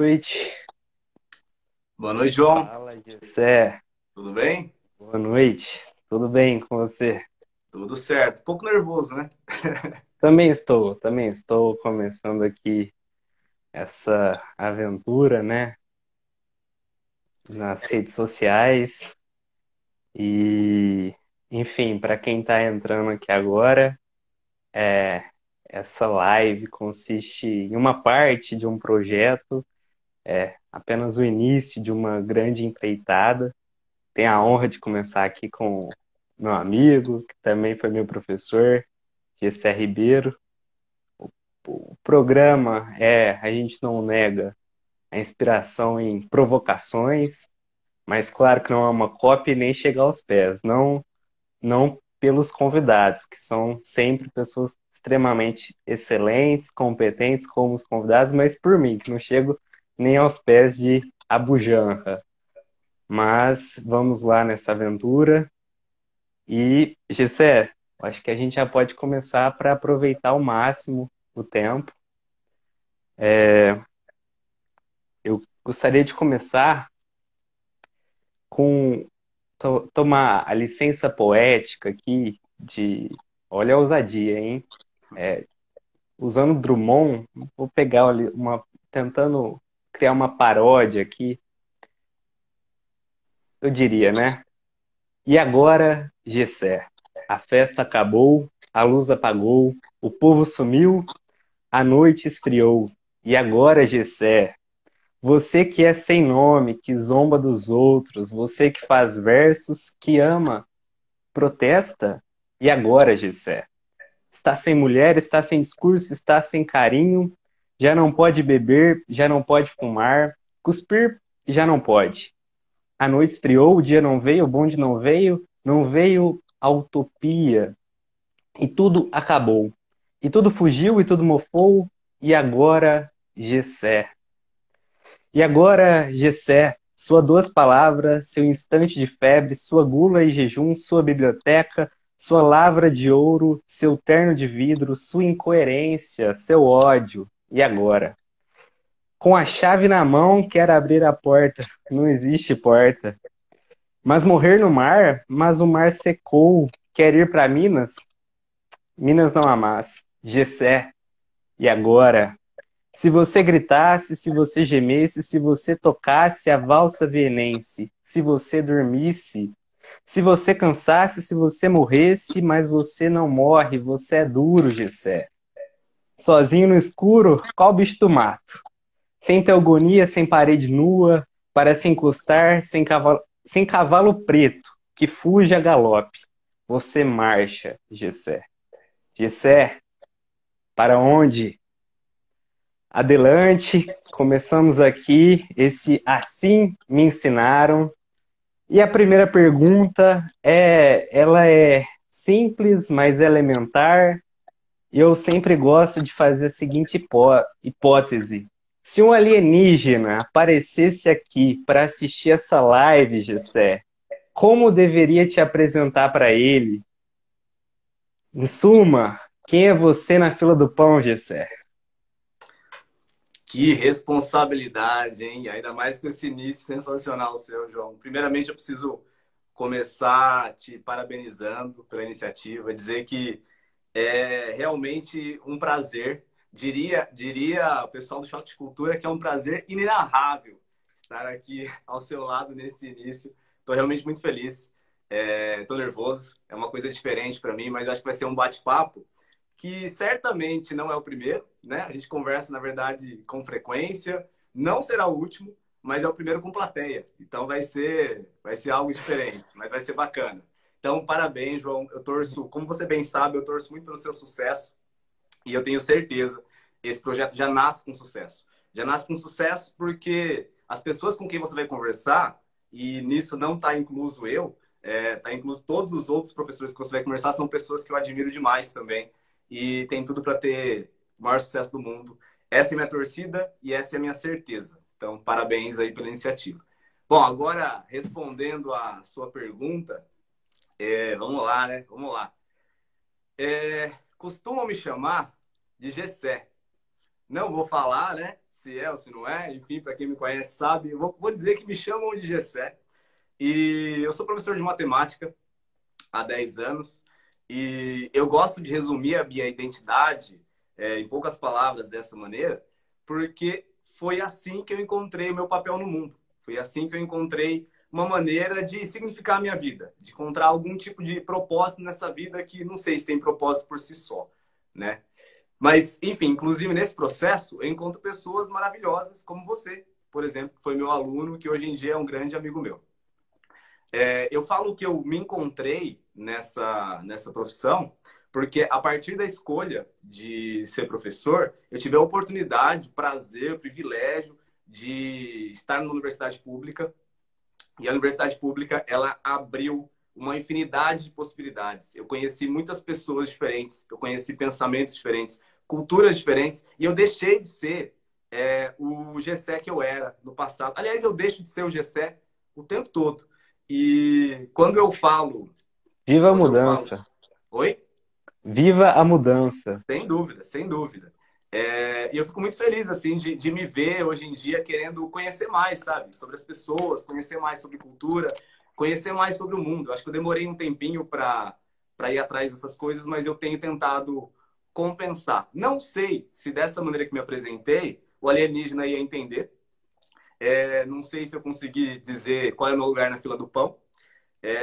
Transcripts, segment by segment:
noite. Boa noite, João. Fala, Gessé. Tudo bem? Boa noite. Tudo bem com você? Tudo certo. Um pouco nervoso, né? Também estou começando aqui essa aventura, né, nas redes sociais. E, enfim, para quem está entrando aqui agora, é, essa live consiste em uma parte de um projeto, apenas o início de uma grande empreitada. Tenho a honra de começar aqui com meu amigo, que também foi meu professor, Gessé Ribeiro. O programa a gente não nega a inspiração em provocações, mas claro que não é uma cópia e nem chega aos pés. Não, não pelos convidados, que são sempre pessoas extremamente excelentes, competentes como os convidados, mas por mim, que não chego nem aos pés de Abujanra. Mas vamos lá nessa aventura. E, Gessé, acho que a gente já pode começar para aproveitar ao máximo o tempo. Eu gostaria de começar com tomar a licença poética aqui de, olha a ousadia, hein? Usando Drummond, vou pegar tentando criar uma paródia aqui, eu diria, né? E agora, Gessé, a festa acabou, a luz apagou, o povo sumiu, a noite esfriou. E agora, Gessé, você que é sem nome, que zomba dos outros, você que faz versos, que ama, protesta? E agora, Gessé? Está sem mulher, está sem discurso, está sem carinho, já não pode beber, já não pode fumar, cuspir, já não pode. A noite esfriou, o dia não veio, o bonde não veio, não veio a utopia, e tudo acabou. E tudo fugiu, e tudo mofou, e agora, Gessé. E agora, Gessé, sua duas palavras, seu instante de febre, sua gula e jejum, sua biblioteca, sua lavra de ouro, seu terno de vidro, sua incoerência, seu ódio. E agora? Com a chave na mão, quer abrir a porta. Não existe porta. Mas morrer no mar? Mas o mar secou. Quer ir para Minas? Minas não há mais. Gessé. E agora? Se você gritasse, se você gemesse, se você tocasse a valsa vienense, se você dormisse, se você cansasse, se você morresse, mas você não morre, você é duro, Gessé. Sozinho no escuro, qual bicho do mato? Sem teogonia, sem parede nua, para se encostar, sem cavalo preto, que fuja a galope. Você marcha, Gessé. Gessé, para onde? Adelante, começamos aqui esse Assim Me Ensinaram. E a primeira pergunta ela é simples, mas elementar. E eu sempre gosto de fazer a seguinte hipótese. Se um alienígena aparecesse aqui para assistir essa live, Gessé, como deveria te apresentar para ele? Em suma, quem é você na fila do pão, Gessé? Que responsabilidade, hein? Ainda mais com esse início sensacional seu, João. Primeiramente, eu preciso começar te parabenizando pela iniciativa, dizer que é realmente um prazer. Diria o pessoal do Choque de Cultura que é um prazer inenarrável estar aqui ao seu lado nesse início. Estou realmente muito feliz. Estou nervoso, é uma coisa diferente para mim, mas acho que vai ser um bate-papo que certamente não é o primeiro, né? A gente conversa, na verdade, com frequência. Não será o último, mas é o primeiro com plateia. Então vai ser algo diferente, mas vai ser bacana. Então, parabéns, João. Eu torço, como você bem sabe, eu torço muito pelo seu sucesso e eu tenho certeza esse projeto já nasce com sucesso. Já nasce com sucesso porque as pessoas com quem você vai conversar, e nisso não está incluso eu, está incluso todos os outros professores que você vai conversar, são pessoas que eu admiro demais também e tem tudo para ter o maior sucesso do mundo. Essa é a minha torcida e essa é a minha certeza. Então, parabéns aí pela iniciativa. Bom, agora respondendo a sua pergunta, vamos lá, né? Vamos lá. Costumam me chamar de Gessé. Não vou falar, né? se é ou se não é, enfim, para quem me conhece sabe, eu vou dizer que me chamam de Gessé. E eu sou professor de matemática há 10 anos e eu gosto de resumir a minha identidade em poucas palavras dessa maneira, porque foi assim que eu encontrei o meu papel no mundo. Foi assim que eu encontrei uma maneira de significar a minha vida, de encontrar algum tipo de propósito nessa vida que não sei se tem propósito por si só, né? Mas, enfim, inclusive nesse processo, eu encontro pessoas maravilhosas como você, por exemplo, que foi meu aluno, que hoje em dia é um grande amigo meu. Eu falo que eu me encontrei nessa profissão porque a partir da escolha de ser professor, eu tive a oportunidade, o prazer, o privilégio de estar numa universidade pública. E a universidade pública, ela abriu uma infinidade de possibilidades. Eu conheci muitas pessoas diferentes, eu conheci pensamentos diferentes, culturas diferentes, e eu deixei de ser o Gessé que eu era no passado. Aliás, eu deixo de ser o Gessé o tempo todo. E quando eu falo, Viva a quando eu falo, mudança. oi? Viva a mudança. Sem dúvida, sem dúvida. E eu fico muito feliz, assim, de me ver hoje em dia querendo conhecer mais, sabe? Sobre as pessoas, conhecer mais sobre cultura, conhecer mais sobre o mundo. Acho que eu demorei um tempinho para ir atrás dessas coisas, mas eu tenho tentado compensar. Não sei se dessa maneira que me apresentei, o alienígena ia entender. Não sei se eu consegui dizer qual é o meu lugar na fila do pão.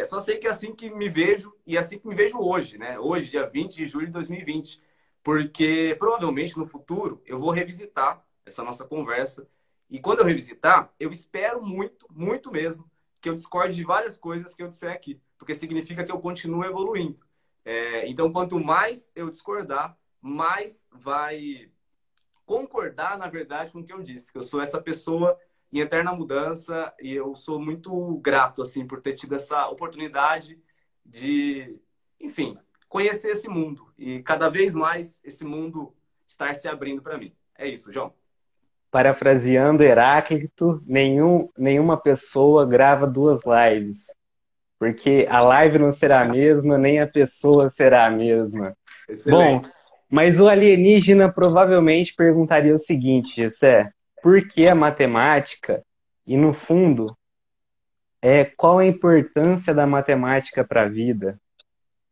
Só sei que é assim que me vejo e é assim que me vejo hoje, né? Hoje, dia 20 de julho de 2020. Porque provavelmente no futuro eu vou revisitar essa nossa conversa. E quando eu revisitar, eu espero muito, muito mesmo, que eu discorde de várias coisas que eu disser aqui. Porque significa que eu continuo evoluindo. Então, quanto mais eu discordar, mais vai concordar, na verdade, com o que eu disse, que eu sou essa pessoa em eterna mudança e eu sou muito grato, assim, por ter tido essa oportunidade de, enfim, conhecer esse mundo e cada vez mais esse mundo estar se abrindo para mim. É isso, João. Parafraseando Heráclito, nenhuma pessoa grava duas lives, porque a live não será a mesma, nem a pessoa será a mesma. Bom, Excelente. mas o alienígena provavelmente perguntaria o seguinte, Gessé, por que a matemática? E no fundo, qual a importância da matemática para a vida?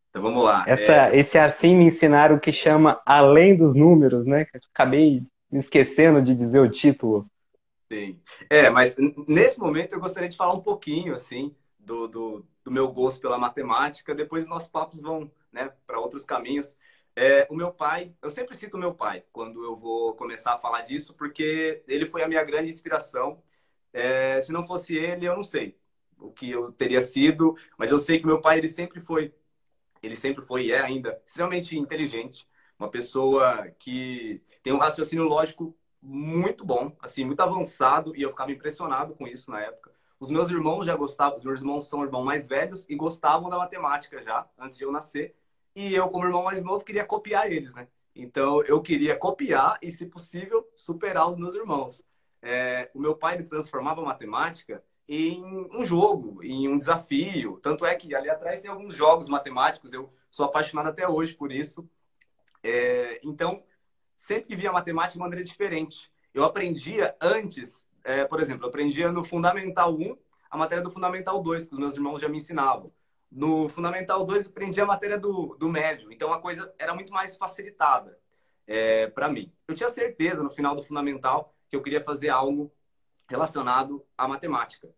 Então vamos lá. Esse assim me ensinaram o que chama Além dos Números, né? Acabei me esquecendo de dizer o título. Sim. Mas nesse momento eu gostaria de falar um pouquinho, assim, do meu gosto pela matemática. Depois os nossos papos vão, né, para outros caminhos. O meu pai, eu sempre cito o meu pai quando eu vou começar a falar disso, porque ele foi a minha grande inspiração. Se não fosse ele, eu não sei o que eu teria sido, mas eu sei que meu pai, ele sempre foi e é ainda extremamente inteligente, uma pessoa que tem um raciocínio lógico muito bom, assim, muito avançado, e eu ficava impressionado com isso na época. Os meus irmãos já gostavam, os meus irmãos são irmãos mais velhos e gostavam da matemática já, antes de eu nascer. E eu, como irmão mais novo, queria copiar eles, né? Então, eu queria copiar e, se possível, superar os meus irmãos. O meu pai, ele transformava a matemática em um jogo, em um desafio. Tanto é que ali atrás tem alguns jogos matemáticos, eu sou apaixonado até hoje por isso. Então, sempre que via matemática de maneira diferente. Eu aprendia antes, por exemplo, eu aprendia no Fundamental 1 a matéria do Fundamental 2, que os meus irmãos já me ensinavam. No Fundamental 2 eu aprendi a matéria do médio, então a coisa era muito mais facilitada para mim. Eu tinha certeza no final do Fundamental que eu queria fazer algo relacionado à matemática,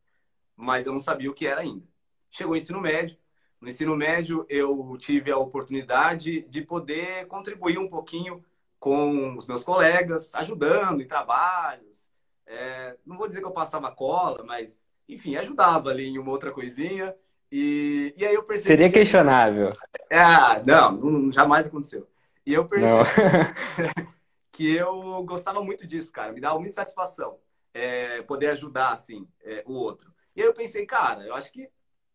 mas eu não sabia o que era ainda. Chegou o ensino médio. No ensino médio, eu tive a oportunidade de poder contribuir um pouquinho com os meus colegas, ajudando em trabalhos. Não vou dizer que eu passava cola, mas, enfim, ajudava ali em uma outra coisinha. E aí eu percebi Seria que ali. questionável. Não, jamais aconteceu. E eu Não. percebi que eu gostava muito disso, cara. Me dava muita satisfação poder ajudar, assim, o outro. E aí eu pensei, cara, eu acho que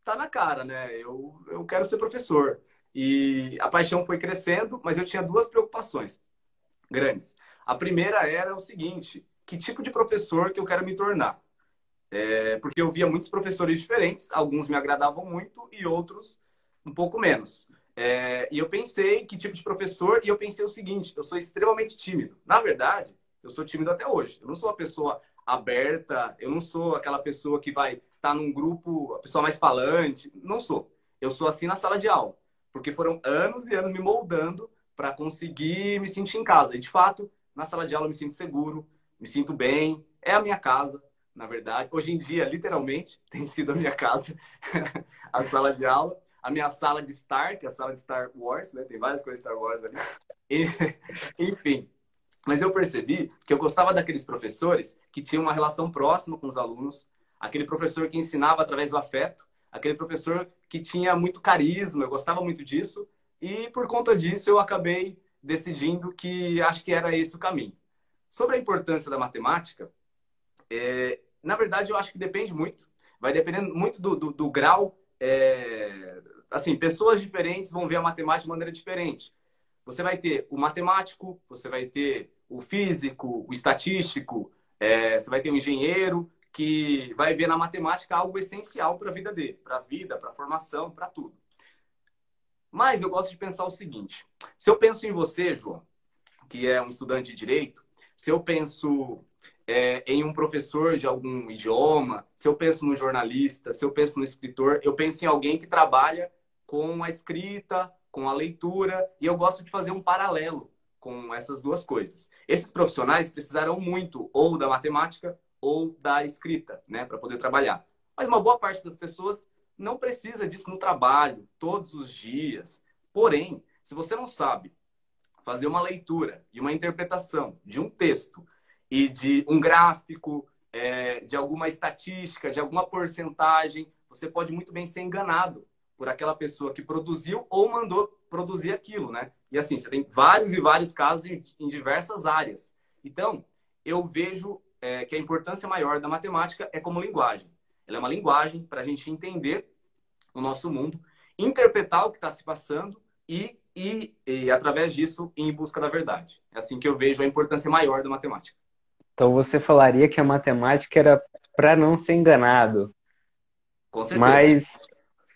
tá na cara, né? Eu quero ser professor. E a paixão foi crescendo, mas eu tinha duas preocupações grandes. A primeira era o seguinte: que tipo de professor que eu quero me tornar? Porque eu via muitos professores diferentes, alguns me agradavam muito e outros um pouco menos. E eu pensei que tipo de professor, e eu pensei o seguinte: eu sou extremamente tímido. Na verdade, Eu sou tímido até hoje. Eu não sou uma pessoa aberta, eu não sou aquela pessoa que vai estar num grupo, a pessoa mais falante. Não sou. Eu sou assim na sala de aula, porque foram anos e anos me moldando para conseguir me sentir em casa. E, de fato, na sala de aula eu me sinto seguro, me sinto bem. É a minha casa, na verdade. Hoje em dia, literalmente, tem sido a minha casa, a sala de aula. A minha sala de estar, que é a sala de Star Wars, né? Tem várias coisas Star Wars ali. E, enfim, mas eu percebi que eu gostava daqueles professores que tinham uma relação próxima com os alunos, aquele professor que ensinava através do afeto, aquele professor que tinha muito carisma, eu gostava muito disso, e por conta disso eu acabei decidindo que acho que era esse o caminho. Sobre a importância da matemática, na verdade eu acho que depende muito, vai dependendo muito do grau. Assim, pessoas diferentes vão ver a matemática de maneira diferente. Você vai ter o matemático, você vai ter o físico, o estatístico, você vai ter o engenheiro que vai ver na matemática algo essencial para a vida dele, para a vida, para a formação, para tudo. Mas eu gosto de pensar o seguinte: se eu penso em você, João, que é um estudante de direito, se eu penso em um professor de algum idioma, se eu penso no jornalista, se eu penso no escritor, eu penso em alguém que trabalha com a escrita, com a leitura, e eu gosto de fazer um paralelo com essas duas coisas. Esses profissionais precisarão muito ou da matemática ou da escrita, né, para poder trabalhar. Mas uma boa parte das pessoas não precisa disso no trabalho, todos os dias. Porém, se você não sabe fazer uma leitura e uma interpretação de um texto e de um gráfico, de alguma estatística, de alguma porcentagem, você pode muito bem ser enganado por aquela pessoa que produziu ou mandou produzir aquilo, né? E assim, você tem vários e vários casos em diversas áreas. Então, eu vejo que a importância maior da matemática é como linguagem. Ela é uma linguagem para a gente entender o nosso mundo, interpretar o que está se passando e, através disso, ir em busca da verdade. É assim que eu vejo a importância maior da matemática. Então você falaria que a matemática era para não ser enganado. Com certeza. Mas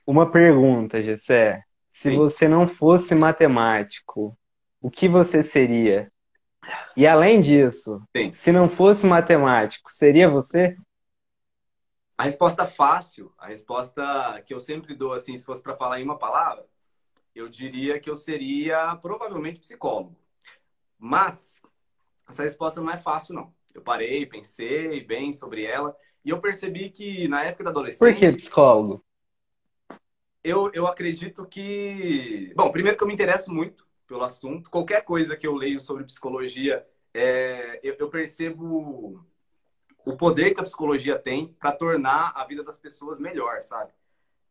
uma pergunta, Gessé. Se Sim, você não fosse matemático, o que você seria? E além disso, sim. se não fosse matemático, seria você? A resposta fácil, a resposta que eu sempre dou, assim, se fosse para falar em uma palavra, eu diria que eu seria provavelmente psicólogo. Mas essa resposta não é fácil, não. Eu parei, pensei bem sobre ela e eu percebi que na época da Por que adolescência, psicólogo? eu acredito que... Bom, primeiro que eu me interesso muito pelo assunto. Qualquer coisa que eu leio sobre psicologia, eu percebo o poder que a psicologia tem para tornar a vida das pessoas melhor, sabe?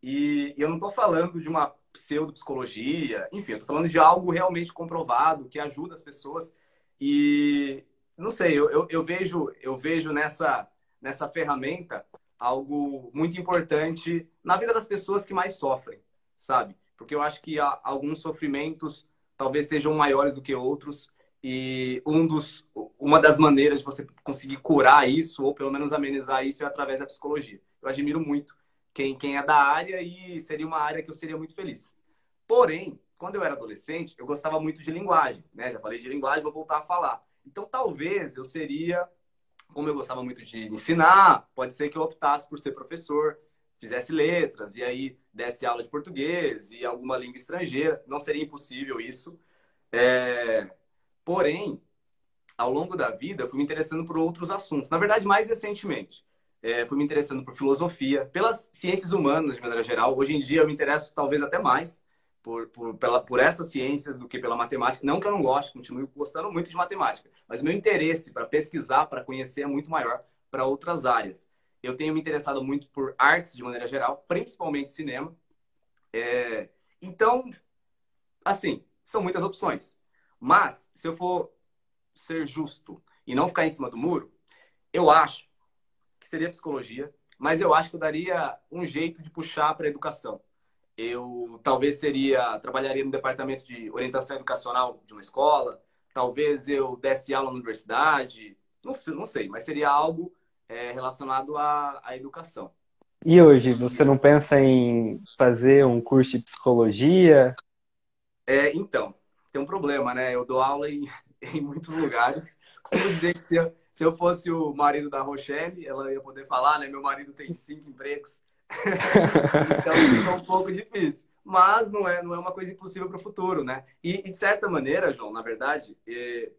E eu não estou falando de uma pseudopsicologia, enfim, eu estou falando de algo realmente comprovado que ajuda as pessoas. E não sei, eu vejo nessa ferramenta algo muito importante na vida das pessoas que mais sofrem, sabe? Porque eu acho que alguns sofrimentos talvez sejam maiores do que outros. E uma das maneiras de você conseguir curar isso, ou pelo menos amenizar isso, é através da psicologia. Eu admiro muito quem é da área e seria uma área que eu seria muito feliz. Porém, quando eu era adolescente, eu gostava muito de linguagem, né? Já falei de linguagem, vou voltar a falar. Então, talvez eu seria, como eu gostava muito de ensinar, pode ser que eu optasse por ser professor, fizesse letras e aí desse aula de português e alguma língua estrangeira. Não seria impossível isso. É... Porém, ao longo da vida, eu fui me interessando por outros assuntos. Na verdade, mais recentemente, fui me interessando por filosofia, pelas ciências humanas, de maneira geral. Hoje em dia, eu me interesso talvez até mais por essas ciências do que pela matemática. Não que eu não goste, continuo gostando muito de matemática, mas o meu interesse para pesquisar, para conhecer, é muito maior para outras áreas. Eu tenho me interessado muito por artes, de maneira geral, principalmente cinema. Então, assim, são muitas opções. Mas, se eu for ser justo e não ficar em cima do muro, eu acho que seria psicologia, mas eu acho que eu daria um jeito de puxar para a educação. Eu talvez trabalharia no departamento de orientação educacional de uma escola, talvez eu desse aula na universidade, não sei, mas seria algo relacionado à educação. E hoje, você não pensa em fazer um curso de psicologia? Então, tem um problema, né? em muitos lugares. Costumo dizer que se eu fosse o marido da Rochelle, ela ia poder falar, né? Meu marido tem 5 empregos. Então fica um pouco difícil. Mas não é uma coisa impossível para o futuro, né? E, de certa maneira, João, na verdade,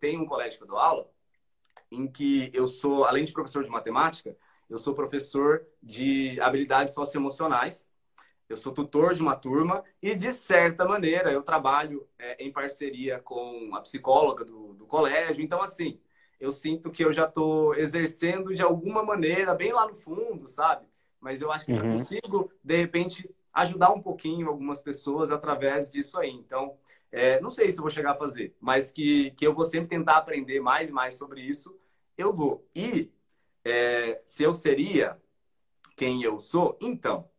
tem um colégio que eu dou aula em que eu sou, além de professor de matemática, eu sou professor de habilidades socioemocionais. Eu sou tutor de uma turma e, de certa maneira, eu trabalho em parceria com a psicóloga do colégio. Então, assim, eu sinto que eu já estou exercendo de alguma maneira, bem lá no fundo, sabe? Mas eu acho que eu já Uhum. consigo, de repente, ajudar um pouquinho algumas pessoas através disso aí. Então, não sei se eu vou chegar a fazer, mas que eu vou sempre tentar aprender mais e mais sobre isso, eu vou. E se eu seria quem eu sou, então.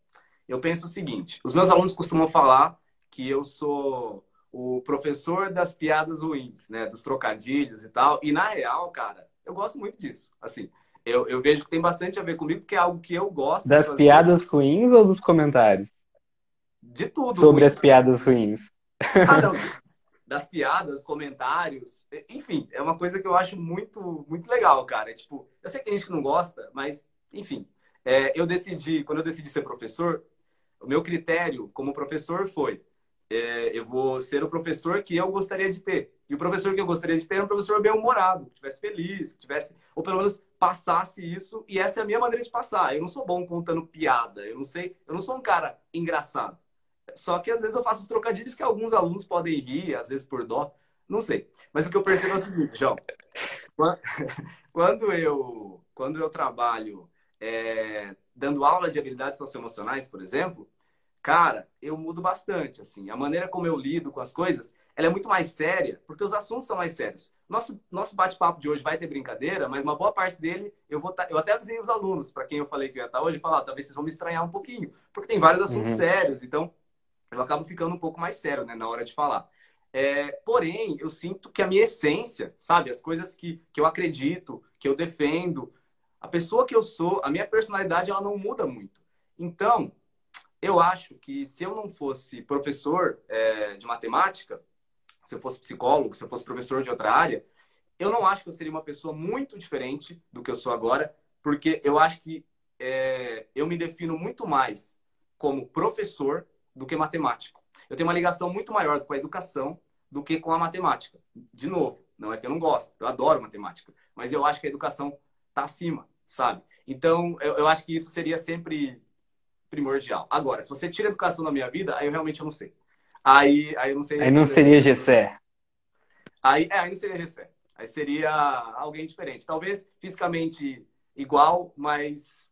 Eu penso o seguinte: os meus alunos costumam falar que eu sou o professor das piadas ruins, né? Dos trocadilhos e tal. E na real, cara, eu gosto muito disso. Assim, eu vejo que tem bastante a ver comigo, porque é algo que eu gosto de Das fazer, piadas ruins ou dos comentários? de tudo Sobre as ruim. piadas ruins. Ah, não, das piadas, comentários, enfim, é uma coisa que eu acho muito, muito legal, cara. É, tipo, eu sei que tem gente que não gosta, mas, enfim, quando eu decidi ser professor, o meu critério como professor foi: eu vou ser o professor que eu gostaria de ter. E o professor que eu gostaria de ter era um professor bem-humorado, que tivesse feliz, que tivesse, ou pelo menos passasse isso, e essa é a minha maneira de passar. Eu não sou bom contando piada, eu não sei, eu não sou um cara engraçado. Só que às vezes eu faço os trocadilhos que alguns alunos podem rir, às vezes por dó, não sei. Mas o que eu percebo é o seguinte, João, quan- quando eu trabalho dando aula de habilidades socioemocionais, por exemplo, cara, eu mudo bastante, assim. A maneira como eu lido com as coisas, ela é muito mais séria, porque os assuntos são mais sérios. Nosso bate-papo de hoje vai ter brincadeira, mas uma boa parte dele eu até avisei os alunos, para quem eu falei que eu ia estar hoje, falar, talvez vocês vão me estranhar um pouquinho, porque tem vários assuntos Uhum. sérios, então eu acabo ficando um pouco mais sério, né, na hora de falar. Porém, eu sinto que a minha essência, sabe, as coisas que eu acredito, que eu defendo, a pessoa que eu sou, a minha personalidade, ela não muda muito. Então, eu acho que se eu não fosse professor de matemática, se eu fosse psicólogo, se eu fosse professor de outra área, eu não acho que eu seria uma pessoa muito diferente do que eu sou agora, porque eu acho que eu me defino muito mais como professor do que matemático. Eu tenho uma ligação muito maior com a educação do que com a matemática. De novo, não é que eu não gosto, eu adoro matemática, mas eu acho que a educação está acima, sabe? Então, eu acho que isso seria sempre primordial. Agora, se você tira a educação da minha vida, aí eu realmente não sei. Aí eu não sei Aí não responder seria essa. Gessé. Aí não seria Gessé. Aí seria alguém diferente. Talvez fisicamente igual, mas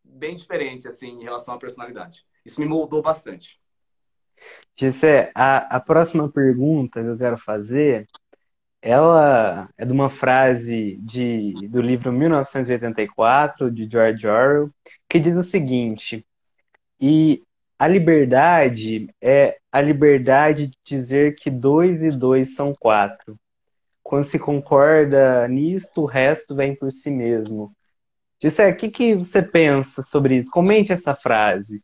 bem diferente, assim, em relação à personalidade. Isso me moldou bastante. Gessé, a próxima pergunta que eu quero fazer, ela é de uma frase do livro 1984, de George Orwell, que diz o seguinte: e a liberdade é a liberdade de dizer que dois e dois são quatro. Quando se concorda nisto, o resto vem por si mesmo. Gessé, o que que você pensa sobre isso? Comente essa frase.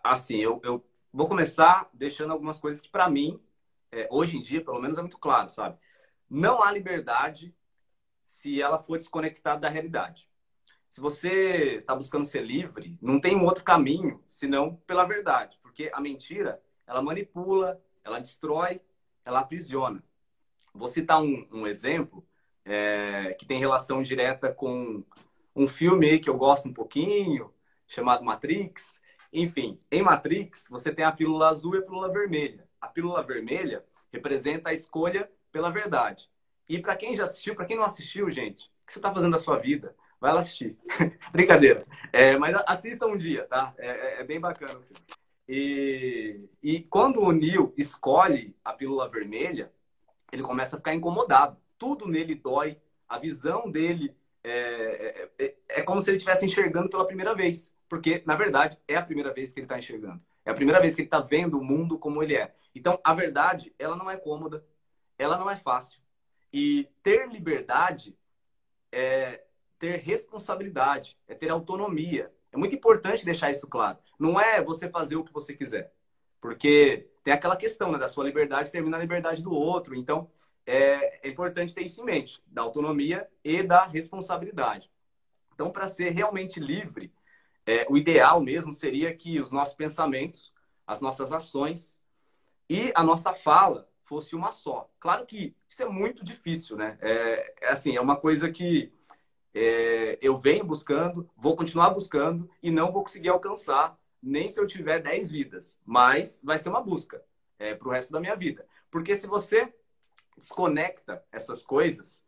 Assim, eu vou começar deixando algumas coisas que, para mim, hoje em dia, pelo menos, é muito claro, sabe? Não há liberdade se ela for desconectada da realidade. Se você está buscando ser livre, não tem um outro caminho senão pela verdade, porque a mentira, ela manipula, ela destrói, ela aprisiona. Vou citar um exemplo que tem relação direta com um filme aí que eu gosto um pouquinho, chamado Matrix. Enfim, em Matrix, você tem a pílula azul e a pílula vermelha. A pílula vermelha representa a escolha pela verdade. E para quem já assistiu, para quem não assistiu, gente, o que você está fazendo da sua vida? Vai lá assistir. Brincadeira. Mas assista um dia, tá? É bem bacana o filme. E quando o Neo escolhe a pílula vermelha, ele começa a ficar incomodado. Tudo nele dói, a visão dele é como se ele estivesse enxergando pela primeira vez. Porque, na verdade, é a primeira vez que ele está enxergando. É a primeira vez que ele está vendo o mundo como ele é. Então, a verdade, ela não é cômoda, ela não é fácil. E ter liberdade é ter responsabilidade, é ter autonomia. É muito importante deixar isso claro. Não é você fazer o que você quiser. Porque tem aquela questão, né, da sua liberdade termina a liberdade do outro. Então, é importante ter isso em mente, da autonomia e da responsabilidade. Então, para ser realmente livre, o ideal mesmo seria que os nossos pensamentos, as nossas ações e a nossa fala fosse uma só. Claro que isso é muito difícil, né? Assim, é uma coisa que eu venho buscando, vou continuar buscando e não vou conseguir alcançar nem se eu tiver 10 vidas, mas vai ser uma busca para o resto da minha vida. Porque se você desconecta essas coisas,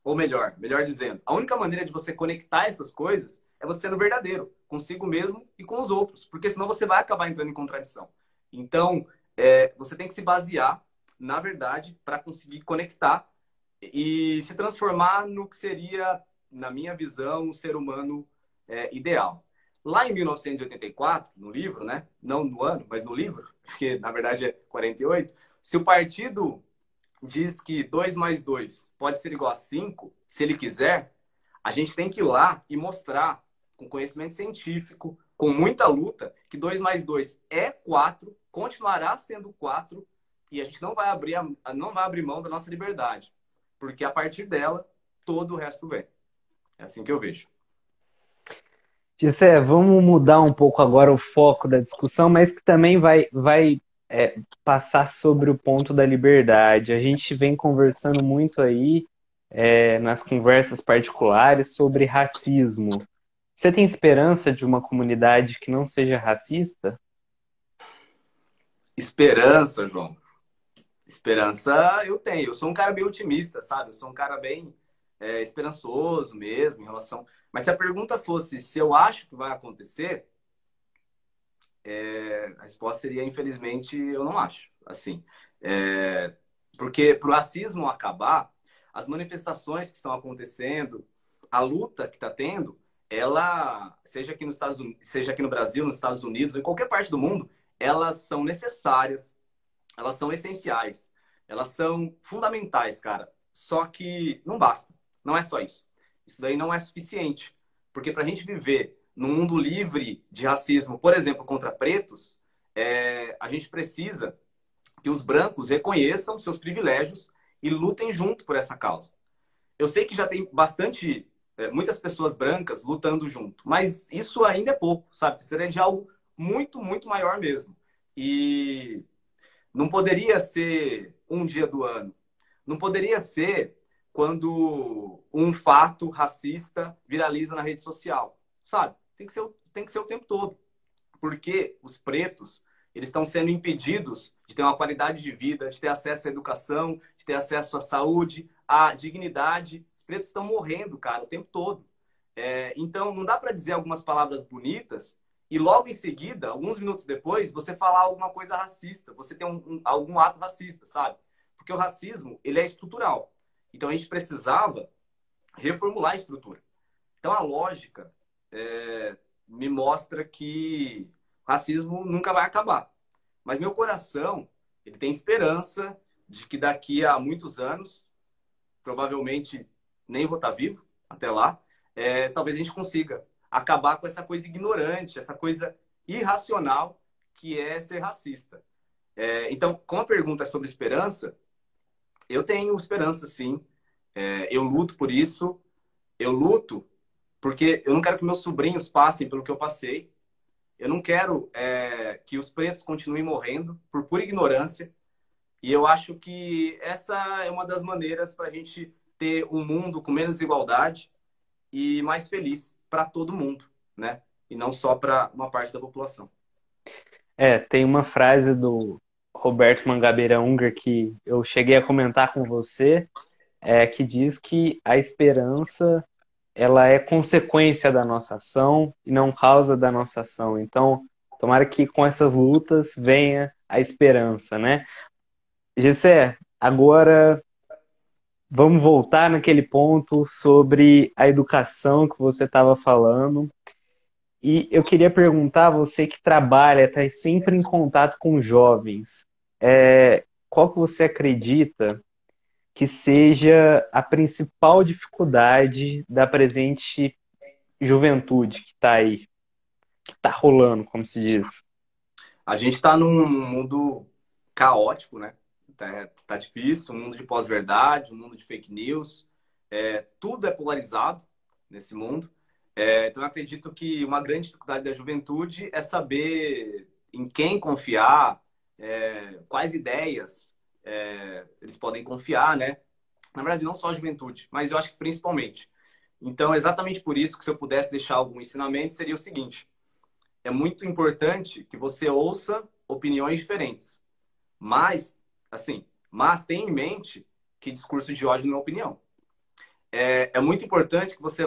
ou melhor dizendo, a única maneira de você conectar essas coisas é você sendo verdadeiro, consigo mesmo e com os outros, porque senão você vai acabar entrando em contradição. Então, você tem que se basear na verdade para conseguir conectar e se transformar no que seria, na minha visão, um ser humano ideal. Lá em 1984, no livro, né? Não no ano, mas no livro, porque na verdade é 48, se o partido diz que 2 mais 2 pode ser igual a 5, se ele quiser, a gente tem que ir lá e mostrar, com conhecimento científico, com muita luta, que 2 mais 2 é 4, continuará sendo 4, e a gente não vai abrir mão da nossa liberdade. Porque a partir dela, todo o resto vem. É assim que eu vejo. Gessé, vamos mudar um pouco agora o foco da discussão, mas que também vai passar sobre o ponto da liberdade. A gente vem conversando muito aí, nas conversas particulares, sobre racismo. Você tem esperança de uma comunidade que não seja racista? Esperança, João. Esperança eu tenho. Eu sou um cara bem otimista, sabe? Eu sou um cara bem esperançoso mesmo em relação. Mas se a pergunta fosse se eu acho que vai acontecer, a resposta seria, infelizmente, eu não acho. Assim, porque para o racismo acabar, as manifestações que estão acontecendo, a luta que está tendo, ela, seja aqui nos Estados Unidos, seja aqui no Brasil, nos Estados Unidos, ou em qualquer parte do mundo, elas são necessárias, elas são essenciais, elas são fundamentais, cara. Só que não basta, não é só isso. Isso daí não é suficiente, porque para a gente viver num mundo livre de racismo, por exemplo, contra pretos, a gente precisa que os brancos reconheçam seus privilégios e lutem junto por essa causa. Eu sei que já tem muitas pessoas brancas lutando junto, mas isso ainda é pouco, sabe? Precisaria de algo muito, muito maior mesmo. E não poderia ser um dia do ano. Não poderia ser quando um fato racista viraliza na rede social, sabe? Tem que ser o tempo todo. Porque os pretos, eles estão sendo impedidos de ter uma qualidade de vida, de ter acesso à educação, de ter acesso à saúde, à dignidade. Os pretos estão morrendo, cara, o tempo todo. Então, não dá para dizer algumas palavras bonitas e logo em seguida, alguns minutos depois, você falar alguma coisa racista, você tem algum ato racista, sabe? Porque o racismo, ele é estrutural. Então, a gente precisava reformular a estrutura. Então, a lógica me mostra que o racismo nunca vai acabar. Mas meu coração, ele tem esperança de que daqui a muitos anos, provavelmente nem vou estar vivo até lá, talvez a gente consiga acabar com essa coisa ignorante, essa coisa irracional que é ser racista. Então, como a pergunta é sobre esperança, eu tenho esperança, sim. Eu luto por isso. Eu luto porque eu não quero que meus sobrinhos passem pelo que eu passei. Eu não quero que os pretos continuem morrendo por pura ignorância. E eu acho que essa é uma das maneiras para a gente ter um mundo com menos desigualdade e mais feliz para todo mundo, né? E não só para uma parte da população. Tem uma frase do Roberto Mangabeira Unger que eu cheguei a comentar com você, que diz que a esperança ela é consequência da nossa ação e não causa da nossa ação. Então, tomara que com essas lutas venha a esperança, né? Gessé, agora vamos voltar naquele ponto sobre a educação que você estava falando. E eu queria perguntar, você que trabalha, está sempre em contato com jovens, qual que você acredita que seja a principal dificuldade da presente juventude que está aí, que está rolando, como se diz? A gente está num mundo caótico, né? tá difícil, um mundo de pós-verdade, um mundo de fake news. Tudo é polarizado nesse mundo. Então, eu acredito que uma grande dificuldade da juventude é saber em quem confiar, quais ideias eles podem confiar, né? Na verdade, não só a juventude, mas eu acho que principalmente. Então, é exatamente por isso que se eu pudesse deixar algum ensinamento, seria o seguinte: é muito importante que você ouça opiniões diferentes. Mas, assim, tenha em mente que discurso de ódio não é opinião. É muito importante que você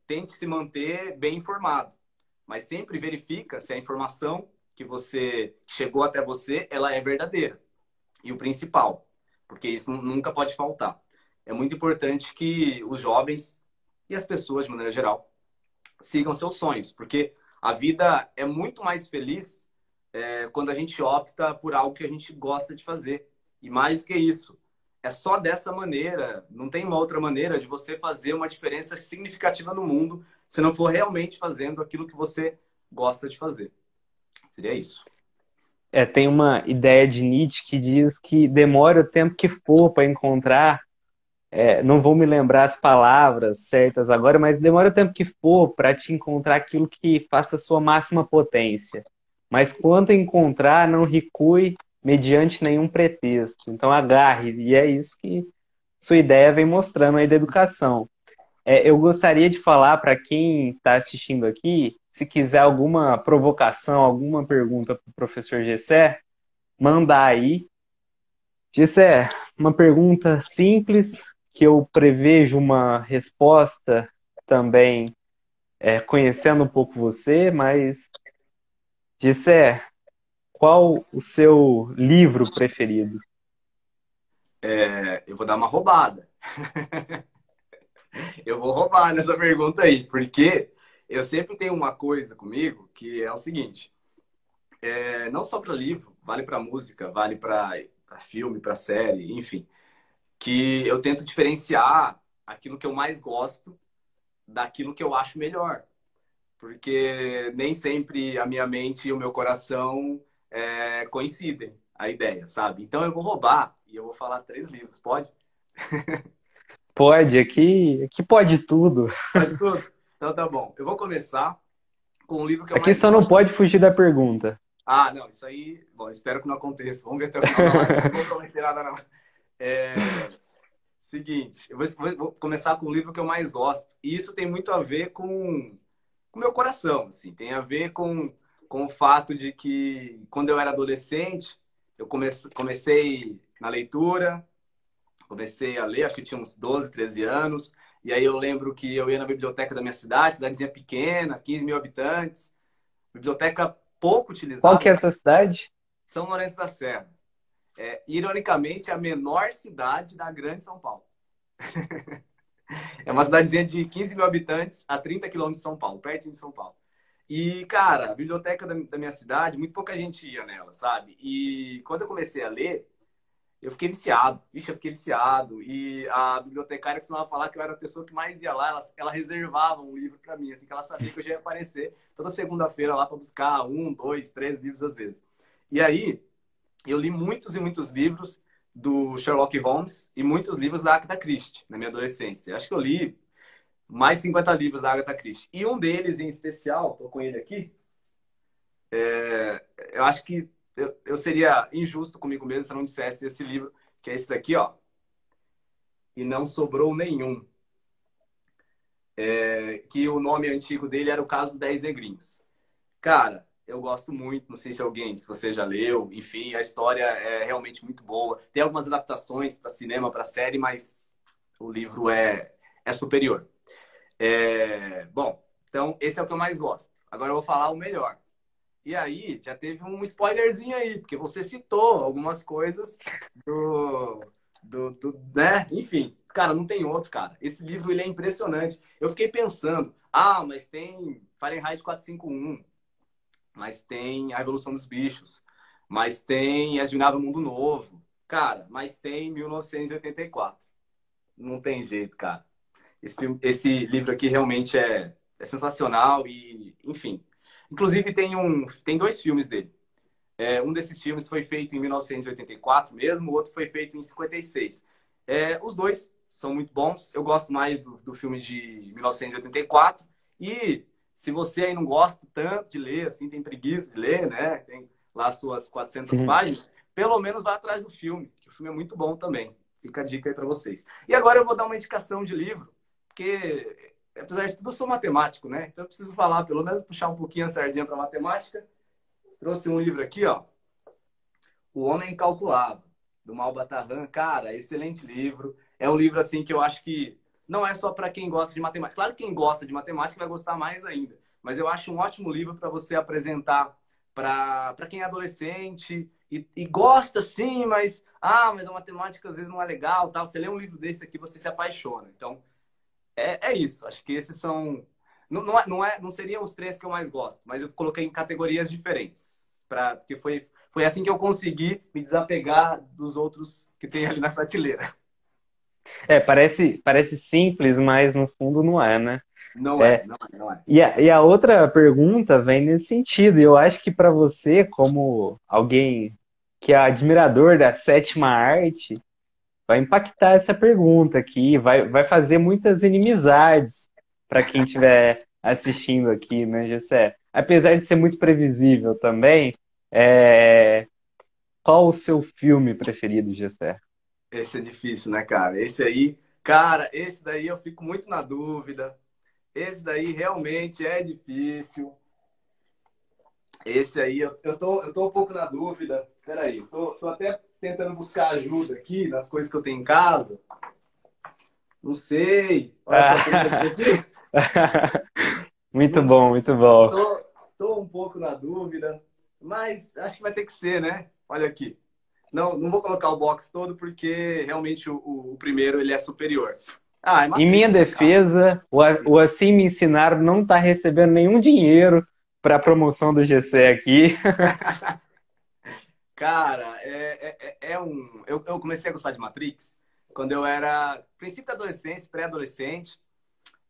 tente se manter bem informado, mas sempre verifica se a informação que chegou até você, ela é verdadeira. E o principal, porque isso nunca pode faltar. É muito importante que os jovens e as pessoas, de maneira geral, sigam seus sonhos, porque a vida é muito mais feliz quando a gente opta por algo que a gente gosta de fazer. E mais do que isso, é só dessa maneira, não tem uma outra maneira de você fazer uma diferença significativa no mundo se não for realmente fazendo aquilo que você gosta de fazer. Seria isso. Tem uma ideia de Nietzsche que diz que demora o tempo que for para encontrar, não vou me lembrar as palavras certas agora, mas demora o tempo que for para te encontrar aquilo que faça a sua máxima potência. Mas quando encontrar, não recue mediante nenhum pretexto. Então agarre, e é isso que sua ideia vem mostrando aí da educação. Eu gostaria de falar para quem está assistindo aqui, se quiser alguma provocação, alguma pergunta para o professor Gessé, mandar aí. Gessé, uma pergunta simples, que eu prevejo uma resposta também, conhecendo um pouco você, mas, Gessé, qual o seu livro preferido? Eu vou dar uma roubada. Eu vou roubar nessa pergunta aí, porque eu sempre tenho uma coisa comigo que é o seguinte: não só para livro, vale para música, vale para filme, para série, enfim, que eu tento diferenciar aquilo que eu mais gosto daquilo que eu acho melhor, porque nem sempre a minha mente e o meu coração coincidem a ideia, sabe? Então eu vou roubar e eu vou falar 3 livros, pode? Pode, aqui pode tudo. Pode tudo? Então tá bom. Eu vou começar com o livro que eu Aqui mais só não gosto. pode fugir da pergunta. Ah, não, isso aí, bom, espero que não aconteça. Vamos ver até o final da live. Não vou prometer nada, não. Seguinte, eu vou começar com o livro que eu mais gosto. E isso tem muito a ver com o meu coração, assim. Tem a ver com o fato de que, quando eu era adolescente, eu comecei na leitura, comecei a ler, acho que tinha uns 12, 13 anos. E aí eu lembro que eu ia na biblioteca da minha cidade, cidadezinha pequena, 15 mil habitantes. Biblioteca pouco Qual que utilizada, é essa cidade? São Lourenço da Serra. Ironicamente, a menor cidade da Grande São Paulo. É uma cidadezinha de 15 mil habitantes a 30 quilômetros de São Paulo, pertinho de São Paulo. E, cara, a biblioteca da minha cidade, muito pouca gente ia nela, sabe? E quando eu comecei a ler, eu fiquei viciado. Ixi, eu fiquei viciado. E a bibliotecária costumava falar que eu era a pessoa que mais ia lá. Ela reservava um livro para mim, assim, que ela sabia que eu já ia aparecer toda segunda-feira lá para buscar 1, 2, 3 livros às vezes. E aí, eu li muitos e muitos livros do Sherlock Holmes e muitos livros da Agatha Christie na minha adolescência. Acho que eu li mais de 50 livros da Agatha Christie. E um deles em especial, tô com ele aqui, eu acho que eu seria injusto comigo mesmo se eu não dissesse esse livro, que é esse daqui, ó. E não sobrou nenhum. Que o nome antigo dele era O Caso dos 10 Negrinhos. Cara, eu gosto muito, não sei se você já leu, enfim, a história é realmente muito boa. Tem algumas adaptações para cinema, para série, mas o livro é superior. Bom, então esse é o que eu mais gosto. Agora eu vou falar o melhor. E aí, já teve um spoilerzinho aí, porque você citou algumas coisas né? Enfim, cara, não tem outro, cara. Esse livro, ele é impressionante. Eu fiquei pensando, mas tem Fahrenheit 451, mas tem A Revolução dos Bichos, mas tem Admirável Mundo Novo. Cara, mas tem 1984. Não tem jeito, cara. Esse livro aqui realmente é sensacional e, enfim. Inclusive, tem 2 filmes dele. Um desses filmes foi feito em 1984 mesmo, o outro foi feito em 56. Os dois são muito bons. Eu gosto mais do filme de 1984. E se você aí não gosta tanto de ler, assim, tem preguiça de ler, né? Tem lá suas 400 páginas, pelo menos vá atrás do filme, que o filme é muito bom também. Fica a dica aí para vocês. E agora eu vou dar uma indicação de livro, porque apesar de tudo eu sou matemático, né? Então eu preciso falar, pelo menos puxar um pouquinho a sardinha para matemática. Trouxe um livro aqui, ó. O Homem Incalculável, do Malbataan. Cara, excelente livro. É um livro, assim, que eu acho que não é só para quem gosta de matemática. Claro que quem gosta de matemática vai gostar mais ainda. Mas eu acho um ótimo livro para você apresentar para quem é adolescente e gosta, sim, mas a matemática às vezes não é legal, tal. Você lê um livro desse aqui, você se apaixona. Então, é isso. Acho que esses são... não seriam os três que eu mais gosto, mas eu coloquei em categorias diferentes. Porque foi assim que eu consegui me desapegar dos outros que tem ali na prateleira. Parece simples, mas no fundo não é, né? Não é, É, não é, não é. e a outra pergunta vem nesse sentido. E eu acho que para você, como alguém que é admirador da sétima arte, vai impactar essa pergunta aqui, vai fazer muitas inimizades para quem estiver assistindo aqui, né, Gessé? Apesar de ser muito previsível também, é, qual o seu filme preferido, Gessé? Esse é difícil, né, cara? Esse aí, cara, esse daí eu fico muito na dúvida. Esse daí realmente é difícil. Esse aí eu tô um pouco na dúvida. Peraí, tô até tentando buscar ajuda aqui nas coisas que eu tenho em casa. Não sei. Olha só, tem que dizer aqui. Muito Não bom, sei. muito bom. Tô um pouco na dúvida, mas acho que vai ter que ser, né? Olha aqui. Não vou colocar o box todo porque realmente o primeiro ele é superior. Ah, é Em minha Matrix, né, cara? defesa, o Assim Me Ensinaram não está recebendo nenhum dinheiro para a promoção do GC aqui. Cara, eu comecei a gostar de Matrix quando eu era princípio da adolescência, pré-adolescente.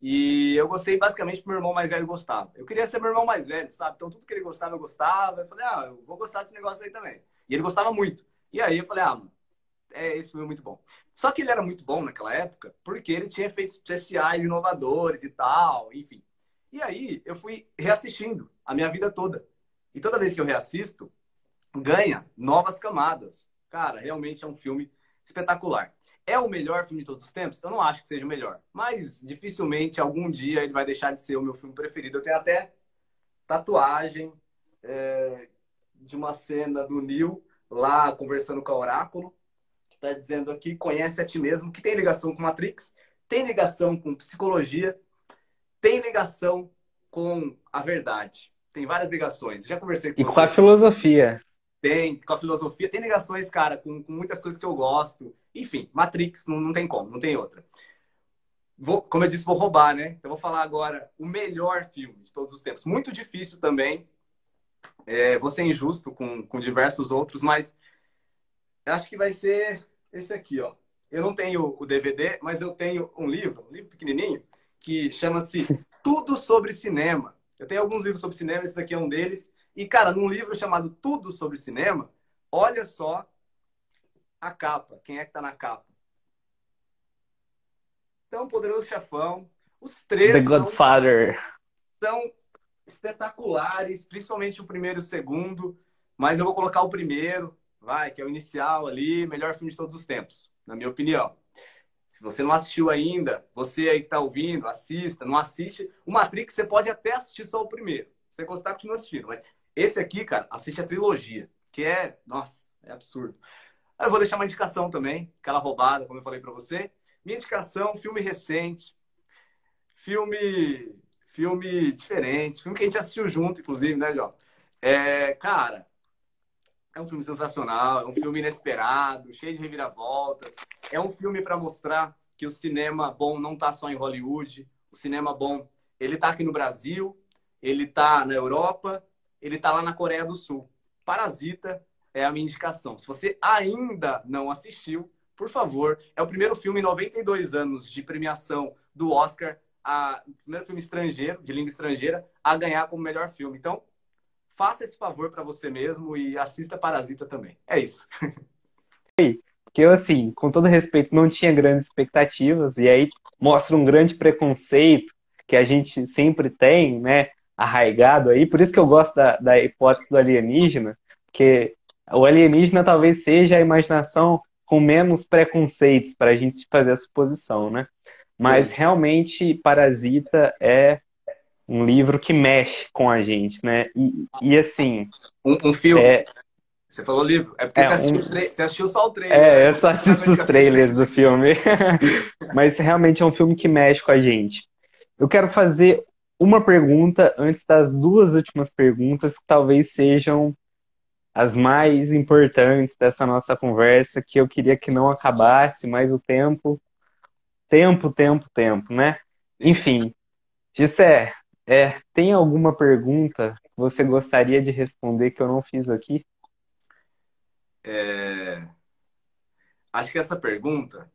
E eu gostei basicamente porque meu irmão mais velho gostava. Eu queria ser meu irmão mais velho, sabe? Então tudo que ele gostava, eu gostava. Eu falei, eu vou gostar desse negócio aí também. E ele gostava muito. E aí eu falei, mano, esse filme é muito bom. Só que ele era muito bom naquela época porque ele tinha efeitos especiais inovadores e tal, enfim. E aí eu fui reassistindo a minha vida toda. E toda vez que eu reassisto, ganha novas camadas. Cara, realmente é um filme espetacular. É o melhor filme de todos os tempos? Eu não acho que seja o melhor. Mas dificilmente algum dia ele vai deixar de ser o meu filme preferido. Eu tenho até tatuagem de uma cena do Neo lá conversando com o Oráculo, que está dizendo aqui, conhece a ti mesmo, que tem ligação com Matrix, tem ligação com psicologia, tem ligação com a verdade. Tem várias ligações. Já conversei com E com a você. filosofia. Tem, com a filosofia, tem ligações, cara, com muitas coisas que eu gosto. Enfim, Matrix não tem como, não tem outra. Como eu disse, vou roubar, né? Então vou falar agora o melhor filme de todos os tempos. Muito difícil também, vou ser injusto com diversos outros, mas eu acho que vai ser esse aqui, ó. Eu não tenho o DVD, mas eu tenho um livro pequenininho, que chama-se Tudo sobre Cinema. Eu tenho alguns livros sobre cinema, esse daqui é um deles. E, cara, num livro chamado Tudo sobre Cinema, olha só a capa. Quem é que tá na capa? Então, Poderoso Chefão. Os The três Godfather. são espetaculares, principalmente o primeiro e o segundo. Mas eu vou colocar o primeiro, vai, que é o inicial ali, melhor filme de todos os tempos, na minha opinião. Se você não assistiu ainda, você aí que tá ouvindo, assista, não assiste. O Matrix, você pode até assistir só o primeiro. Se você gostar, continua assistindo. Mas esse aqui, cara, assiste a trilogia, que nossa, é absurdo. Aí eu vou deixar uma indicação também, aquela roubada, como eu falei pra você. Minha indicação, filme recente, filme, filme diferente, filme que a gente assistiu junto, inclusive, né, João? Cara, é um filme sensacional, é um filme inesperado, cheio de reviravoltas. É um filme para mostrar que o cinema bom não está só em Hollywood. O cinema bom, ele está aqui no Brasil, ele está na Europa, ele está lá na Coreia do Sul. Parasita é a minha indicação. Se você ainda não assistiu, por favor, é o primeiro filme em 92 anos de premiação do Oscar, o primeiro filme estrangeiro, de língua estrangeira, a ganhar como melhor filme. Então, faça esse favor para você mesmo e assista Parasita também. É isso. Que eu, assim, com todo respeito, não tinha grandes expectativas, e aí mostra um grande preconceito que a gente sempre tem, né, arraigado aí. Por isso que eu gosto da hipótese do alienígena, porque o alienígena talvez seja a imaginação com menos preconceitos para a gente fazer a suposição, né? Mas Sim. realmente Parasita é um livro que mexe com a gente, né? E assim, Um filme. é, Você falou livro. É porque é um, você assistiu só o trailer, né? eu só Não sabe assisto onde os que é o filme. trailers do filme. Mas realmente é um filme que mexe com a gente. Eu quero fazer uma pergunta antes das duas últimas perguntas, que talvez sejam as mais importantes dessa nossa conversa, que eu queria que não acabasse, mas o tempo, né? Sim. Enfim, Gissé, tem alguma pergunta que você gostaria de responder que eu não fiz aqui? É, acho que essa pergunta,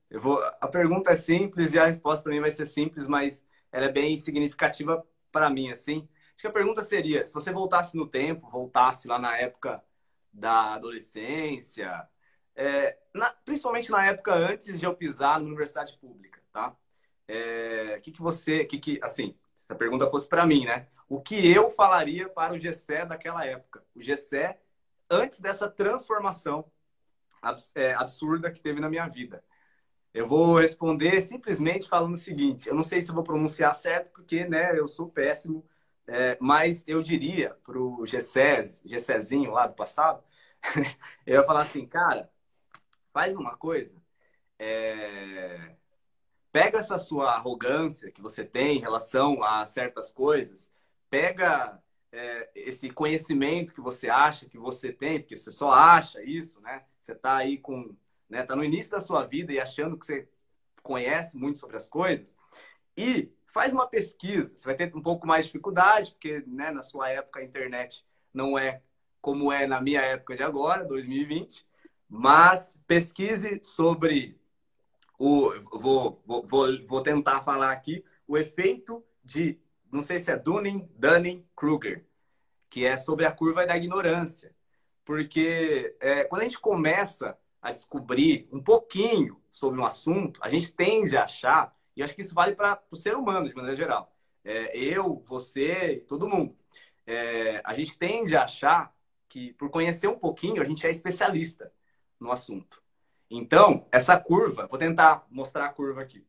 a pergunta é simples e a resposta também vai ser simples, mas ela é bem significativa para mim, assim. Acho que a pergunta seria, se você voltasse no tempo, voltasse lá na época da adolescência, principalmente na época antes de eu pisar na universidade pública, tá? Assim, se a pergunta fosse para mim, né? O que eu falaria para o Gessé daquela época? O Gessé antes dessa transformação absurda que teve na minha vida. Eu vou responder simplesmente falando o seguinte: eu não sei se eu vou pronunciar certo, porque né, eu sou péssimo, mas eu diria para o Gessézinho lá do passado, eu ia falar assim, cara, faz uma coisa, é, pega essa sua arrogância que você tem em relação a certas coisas, pega esse conhecimento que você acha que você tem, porque você só acha isso, né? Você está aí tá no início da sua vida e achando que você conhece muito sobre as coisas, e faz uma pesquisa. Você vai ter um pouco mais de dificuldade, porque né, na sua época a internet não é como é na minha época de agora, 2020, mas pesquise sobre vou tentar falar aqui o efeito de, não sei se é Dunning-Kruger, que é sobre a curva da ignorância. Porque quando a gente começa a descobrir um pouquinho sobre um assunto, a gente tende a achar, e acho que isso vale para o ser humano de maneira geral, eu, você, todo mundo, a gente tende a achar que por conhecer um pouquinho a gente é especialista no assunto. Então, essa curva, vou tentar mostrar a curva aqui.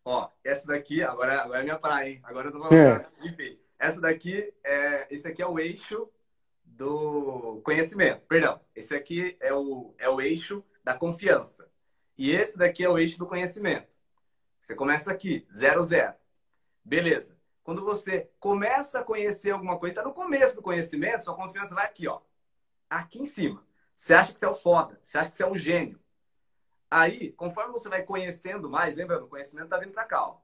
Ó, essa daqui, agora é minha praia, hein? Agora eu tô falando É. enfim. Esse aqui é o eixo do conhecimento. Perdão, esse aqui é o eixo da confiança. E esse daqui é o eixo do conhecimento. Você começa aqui, 0, 0. Beleza. Quando você começa a conhecer alguma coisa, está no começo do conhecimento, sua confiança vai aqui, ó. Aqui em cima. Você acha que você é o foda, você acha que você é um gênio. Aí, conforme você vai conhecendo mais, lembrando, o conhecimento está vindo para cá, ó,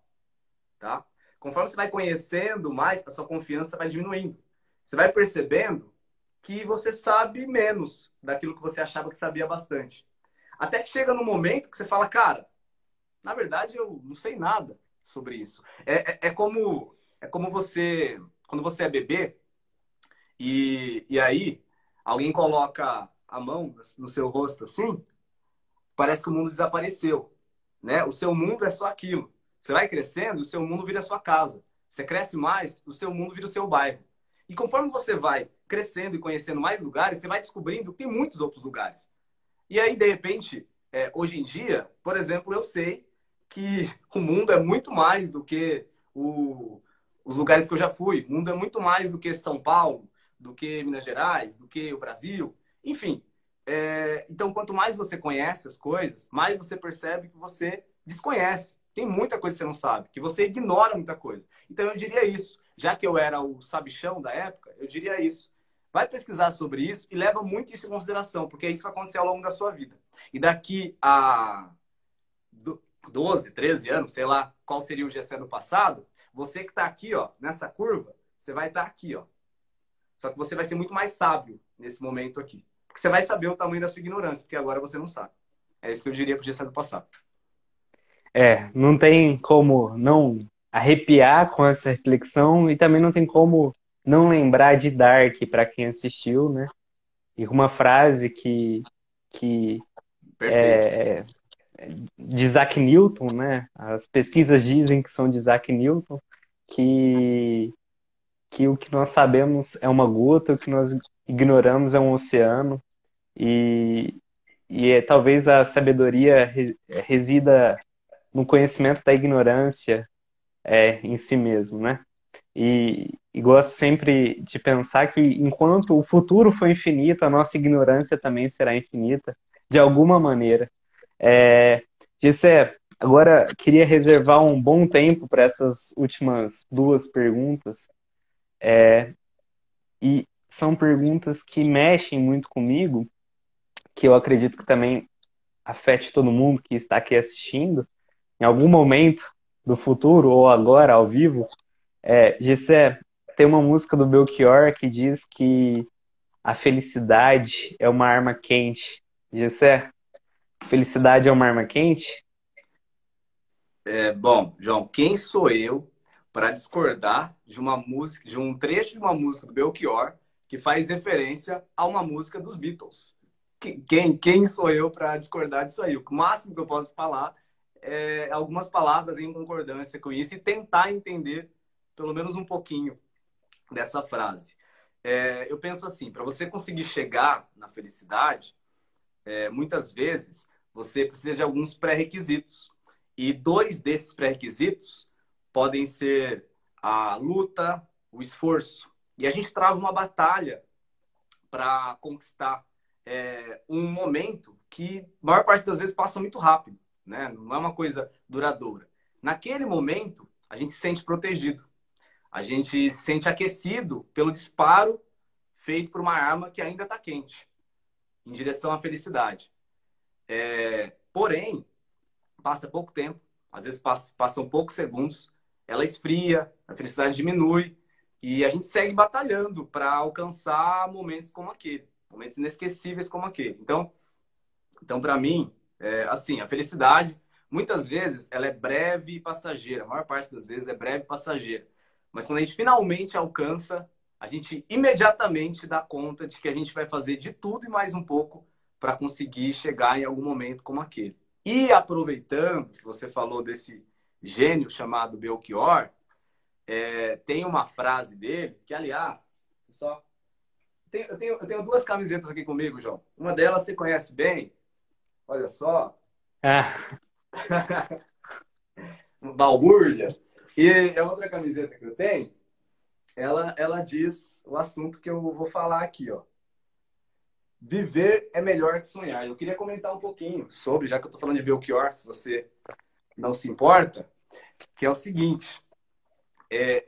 tá? Conforme você vai conhecendo mais, a sua confiança vai diminuindo. Você vai percebendo que você sabe menos daquilo que você achava que sabia bastante. Até que chega no momento que você fala, cara, na verdade eu não sei nada sobre isso. É como você, quando você é bebê, e aí alguém coloca a mão no seu rosto assim, parece que o mundo desapareceu, né? O seu mundo é só aquilo. Você vai crescendo, o seu mundo vira a sua casa. Você cresce mais, o seu mundo vira o seu bairro. E conforme você vai crescendo e conhecendo mais lugares, você vai descobrindo que tem muitos outros lugares. E aí, de repente, hoje em dia, por exemplo, eu sei que o mundo é muito mais do que os lugares que eu já fui. O mundo é muito mais do que São Paulo, do que Minas Gerais, do que o Brasil. Enfim, então, quanto mais você conhece as coisas, mais você percebe que você desconhece. Tem muita coisa que você não sabe, que você ignora muita coisa. Então, eu diria isso. Já que eu era o sabichão da época, eu diria isso. Vai pesquisar sobre isso e leva muito isso em consideração, porque isso vai acontecer ao longo da sua vida. E daqui a 12, 13 anos, sei lá qual seria o GC do passado, você que está aqui, ó, nessa curva, você vai estar aqui, ó. Só que você vai ser muito mais sábio nesse momento aqui. Porque você vai saber o tamanho da sua ignorância, porque agora você não sabe. É isso que eu diria pro GC do passado. Não tem como não arrepiar com essa reflexão e também não tem como não lembrar de Dark para quem assistiu, né? E uma frase que Perfeito. de Isaac Newton, né? As pesquisas dizem que são de Isaac Newton, que, que o que nós sabemos é uma gota, o que nós ignoramos é um oceano, e, talvez a sabedoria resida no conhecimento da ignorância em si mesmo, né? E gosto sempre de pensar que enquanto o futuro for infinito, a nossa ignorância também será infinita, de alguma maneira. É, Gessé, agora queria reservar um bom tempo para essas últimas duas perguntas, e são perguntas que mexem muito comigo, que eu acredito que também afete todo mundo que está aqui assistindo, em algum momento do futuro ou agora ao vivo. Gessé, tem uma música do Belchior que diz que a felicidade é uma arma quente. Gessé, felicidade é uma arma quente? Bom, João, quem sou eu para discordar de uma música, de um trecho de uma música do Belchior que faz referência a uma música dos Beatles? Quem sou eu para discordar disso aí? O máximo que eu posso falar é algumas palavras em concordância com isso e tentar entender pelo menos um pouquinho dessa frase. Eu penso assim, para você conseguir chegar na felicidade, muitas vezes você precisa de alguns pré-requisitos. E dois desses pré-requisitos podem ser a luta, o esforço. E a gente trava uma batalha para conquistar um momento que, a maior parte das vezes, passa muito rápido, né? Não é uma coisa duradoura. Naquele momento, a gente se sente protegido. A gente se sente aquecido pelo disparo feito por uma arma que ainda está quente, em direção à felicidade. Porém, passa pouco tempo, às vezes passam poucos segundos, ela esfria, a felicidade diminui e a gente segue batalhando para alcançar momentos como aquele, momentos inesquecíveis como aquele. Então para mim, assim, a felicidade, muitas vezes, ela é breve e passageira, a maior parte das vezes é breve e passageira. Mas quando a gente finalmente alcança, a gente imediatamente dá conta de que a gente vai fazer de tudo e mais um pouco para conseguir chegar em algum momento como aquele. E aproveitando que você falou desse gênio chamado Belchior, tem uma frase dele que, aliás, só eu tenho duas camisetas aqui comigo, João. Uma delas você conhece bem, olha só, Ah, Balbúrdia. E a outra camiseta que eu tenho, ela diz o assunto que eu vou falar aqui, ó. Viver é melhor que sonhar. Eu queria comentar um pouquinho sobre, já que eu estou falando de Belchior, se você não se importa, que é o seguinte: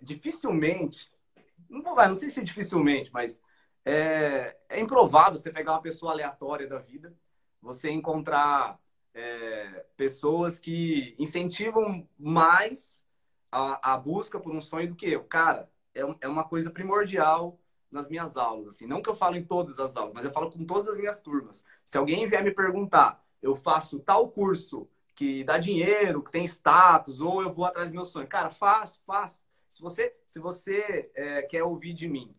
dificilmente, não sei se é dificilmente, mas é improvável você pegar uma pessoa aleatória da vida, você encontrar pessoas que incentivam mais a busca por um sonho do que eu. Cara, é uma coisa primordial nas minhas aulas. Assim. Não que eu falo em todas as aulas, mas eu falo com todas as minhas turmas. Se alguém vier me perguntar, eu faço tal curso que dá dinheiro, que tem status, ou eu vou atrás do meu sonho. Cara, faço. Se você quer ouvir de mim,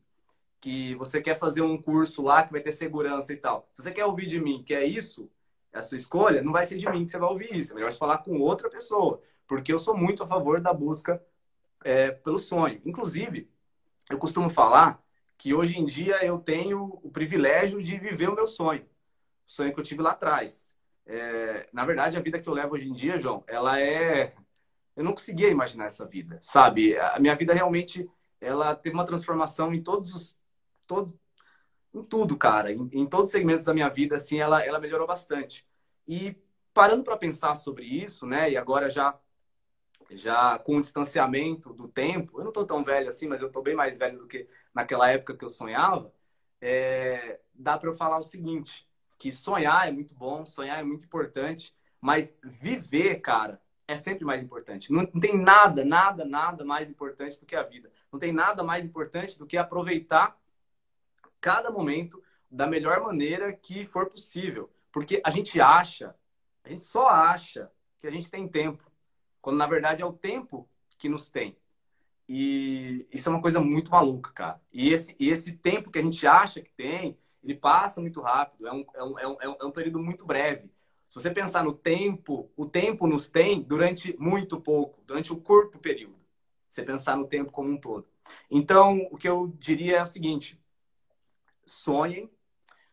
que você quer fazer um curso lá que vai ter segurança e tal, se você quer ouvir de mim que é isso, é a sua escolha, não vai ser de mim que você vai ouvir isso. É melhor você falar com outra pessoa, porque eu sou muito a favor da busca pelo sonho. Inclusive, eu costumo falar que hoje em dia eu tenho o privilégio de viver o meu sonho, o sonho que eu tive lá atrás. Na verdade, a vida que eu levo hoje em dia, João, ela é eu não conseguia imaginar essa vida, sabe? A minha vida realmente, ela teve uma transformação em todo, em tudo, cara, em todos os segmentos da minha vida, assim, ela melhorou bastante. E parando para pensar sobre isso, né? E agora já com o distanciamento do tempo, eu não tô tão velho assim, mas eu tô bem mais velho do que naquela época que eu sonhava. Dá para eu falar o seguinte, que sonhar é muito bom, sonhar é muito importante, mas viver, cara, é sempre mais importante. Não tem nada mais importante do que a vida. Não tem nada mais importante do que aproveitar cada momento da melhor maneira que for possível. Porque a gente só acha que a gente tem tempo, quando na verdade é o tempo que nos tem. E isso é uma coisa muito maluca, cara. E esse tempo que a gente acha que tem, ele passa muito rápido. É um período muito breve. Se você pensar no tempo, o tempo nos tem durante muito pouco, durante um curto período. Se você pensar no tempo como um todo. Então, o que eu diria é o seguinte: sonhem,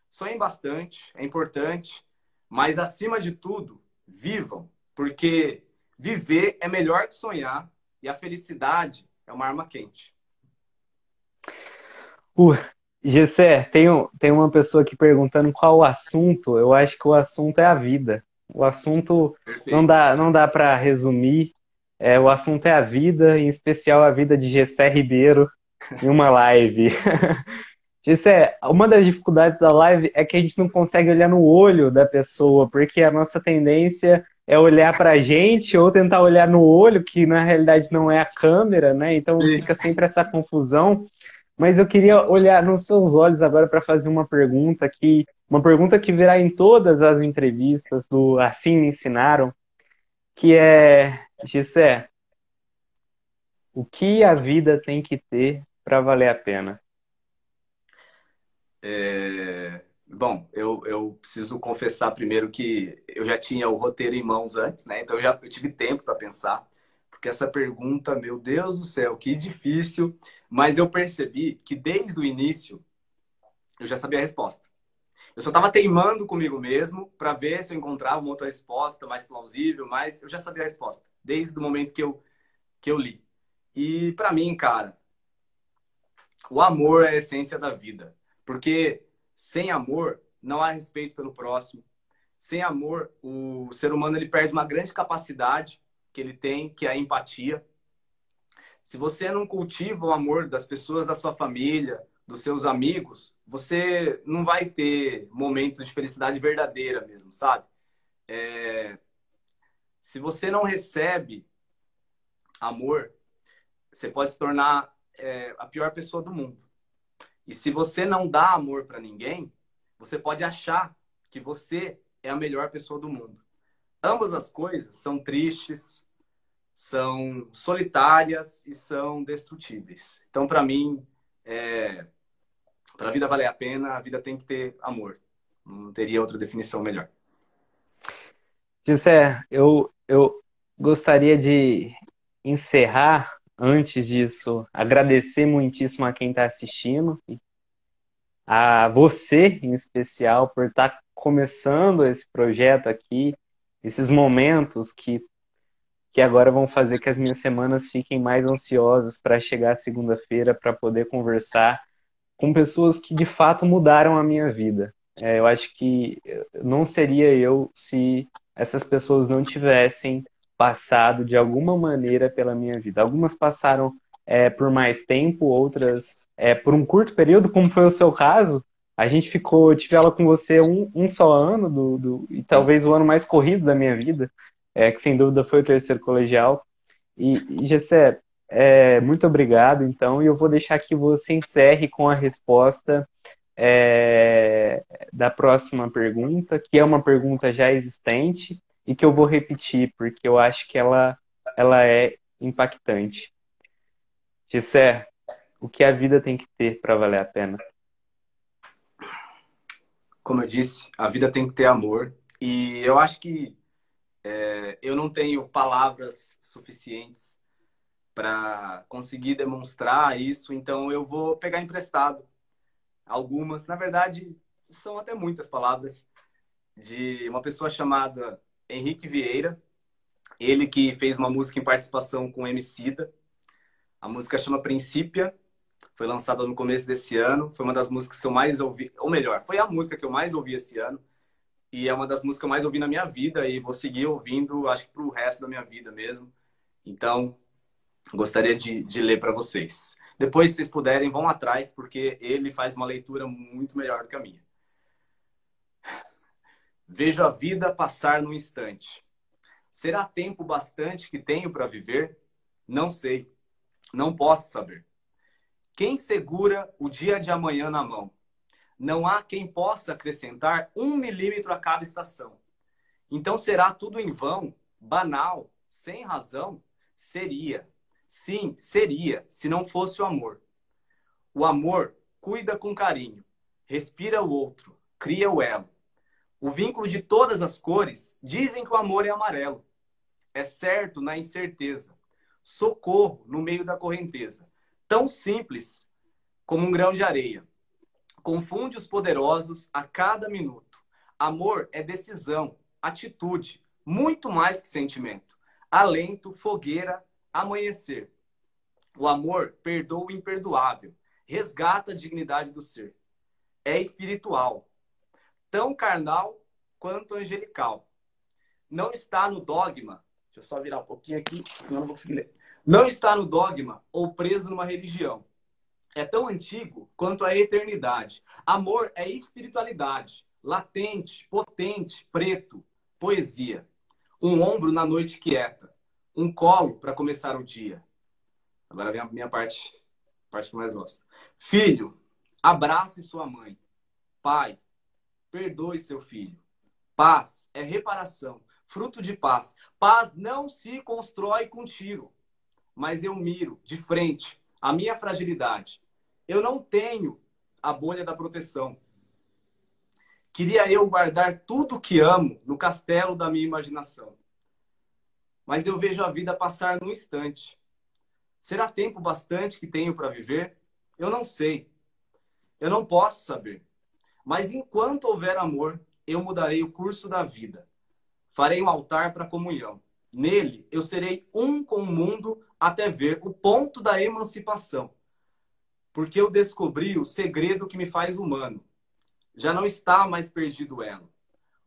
sonhem bastante, é importante, mas acima de tudo, vivam, porque viver é melhor que sonhar e a felicidade é uma arma quente. Uh, Gessé, tem uma pessoa aqui perguntando qual o assunto. Eu acho que o assunto é a vida. O assunto Perfeito. não dá para resumir. O assunto é a vida, em especial a vida de Gessé Ribeiro em uma live. Gessé, uma das dificuldades da live é que a gente não consegue olhar no olho da pessoa, porque a nossa tendência é olhar para a gente ou tentar olhar no olho, que na realidade não é a câmera, né? Então Sim. fica sempre essa confusão. Mas eu queria olhar nos seus olhos agora para fazer uma pergunta que virá em todas as entrevistas do Assim Me Ensinaram, que é, Gessé, o que a vida tem que ter para valer a pena? Bom, eu preciso confessar primeiro que eu já tinha o roteiro em mãos antes, né? Então eu tive tempo para pensar, porque essa pergunta, meu Deus do céu, que difícil. Mas eu percebi que desde o início eu já sabia a resposta. Eu só estava teimando comigo mesmo para ver se eu encontrava uma outra resposta mais plausível, mas eu já sabia a resposta desde o momento que eu li. E para mim, cara, o amor é a essência da vida, porque sem amor não há respeito pelo próximo. Sem amor, o ser humano ele perde uma grande capacidade que ele tem, que é a empatia. Se você não cultiva o amor das pessoas da sua família, dos seus amigos, você não vai ter momentos de felicidade verdadeira mesmo, sabe? Se você não recebe amor, você pode se tornar a pior pessoa do mundo. E se você não dá amor para ninguém, você pode achar que você é a melhor pessoa do mundo. Ambas as coisas são tristes, são solitárias e são destrutíveis. Então, para mim, para a vida valer a pena, a vida tem que ter amor. Não teria outra definição melhor. Gessé, eu gostaria de encerrar antes disso, agradecer muitíssimo a quem está assistindo, a você em especial por estar começando esse projeto aqui, esses momentos que agora vão fazer que as minhas semanas fiquem mais ansiosas para chegar segunda-feira para poder conversar com pessoas que de fato mudaram a minha vida. Eu acho que não seria eu se essas pessoas não tivessem passado de alguma maneira pela minha vida. Algumas passaram por mais tempo, outras por um curto período, como foi o seu caso. A gente ficou, eu tive aula com você um só ano, e Sim. talvez o ano mais corrido da minha vida, que sem dúvida foi o terceiro colegial. Gessé, muito obrigado, então, e eu vou deixar que você encerre com a resposta é, da próxima pergunta, que é uma pergunta já existente e que eu vou repetir, porque eu acho que ela é impactante. Gessé, o que a vida tem que ter para valer a pena? Como eu disse, a vida tem que ter amor. E eu acho que eu não tenho palavras suficientes para conseguir demonstrar isso, então eu vou pegar emprestado algumas. Na verdade, são até muitas palavras de uma pessoa chamada Henrique Vieira, ele que fez uma música em participação com Emicida. A música chama Princípia, foi lançada no começo desse ano, foi uma das músicas que eu mais ouvi, ou melhor, foi a música que eu mais ouvi esse ano, e é uma das músicas que eu mais ouvi na minha vida, e vou seguir ouvindo, acho que pro resto da minha vida mesmo. Então, gostaria de ler para vocês. Depois, se vocês puderem, vão atrás, porque ele faz uma leitura muito melhor do que a minha. Vejo a vida passar num instante. Será tempo bastante que tenho para viver? Não sei, não posso saber. Quem segura o dia de amanhã na mão? Não há quem possa acrescentar 1 milímetro a cada estação. Então será tudo em vão, banal, sem razão? Seria. Sim, seria, se não fosse o amor. O amor cuida com carinho, respira o outro, cria o elo. O vínculo de todas as cores dizem que o amor é amarelo. É certo na incerteza, socorro no meio da correnteza. Tão simples como um grão de areia. Confunde os poderosos a cada minuto. Amor é decisão, atitude, muito mais que sentimento. Alento, fogueira, amanhecer. O amor perdoa o imperdoável, resgata a dignidade do ser. É espiritual, tão carnal quanto angelical. Não está no dogma, deixa eu só virar um pouquinho aqui, senão não vou conseguir ler. Não está no dogma ou preso numa religião. É tão antigo quanto a eternidade. Amor é espiritualidade, latente, potente, preto, poesia. Um ombro na noite quieta, um colo para começar o dia. Agora vem a minha parte que eu mais gosto. Filho, abrace sua mãe. Pai, perdoe seu filho. Paz é reparação, fruto de paz. Paz não se constrói com tiro, mas eu miro de frente a minha fragilidade. Eu não tenho a bolha da proteção. Queria eu guardar tudo que amo no castelo da minha imaginação. Mas eu vejo a vida passar num instante. Será tempo bastante que tenho para viver? Eu não sei. Eu não posso saber. Mas enquanto houver amor, eu mudarei o curso da vida. Farei um altar para a comunhão. Nele, eu serei um com o mundo até ver o ponto da emancipação. Porque eu descobri o segredo que me faz humano. Já não está mais perdido ela.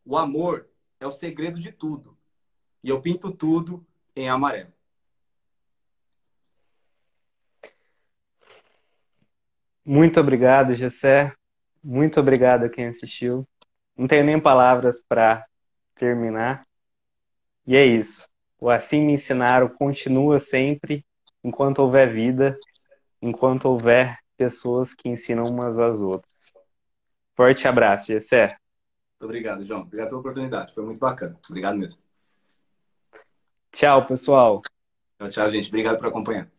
O amor é o segredo de tudo. E eu pinto tudo em amarelo. Muito obrigado, Gessé. Muito obrigado a quem assistiu. Não tenho nem palavras para terminar. E é isso. O Assim Me Ensinaram continua sempre, enquanto houver vida, enquanto houver pessoas que ensinam umas às outras. Forte abraço, Gessé. Muito obrigado, João. Obrigado pela oportunidade. Foi muito bacana. Obrigado mesmo. Tchau, pessoal. Tchau, tchau, gente. Obrigado por acompanhar.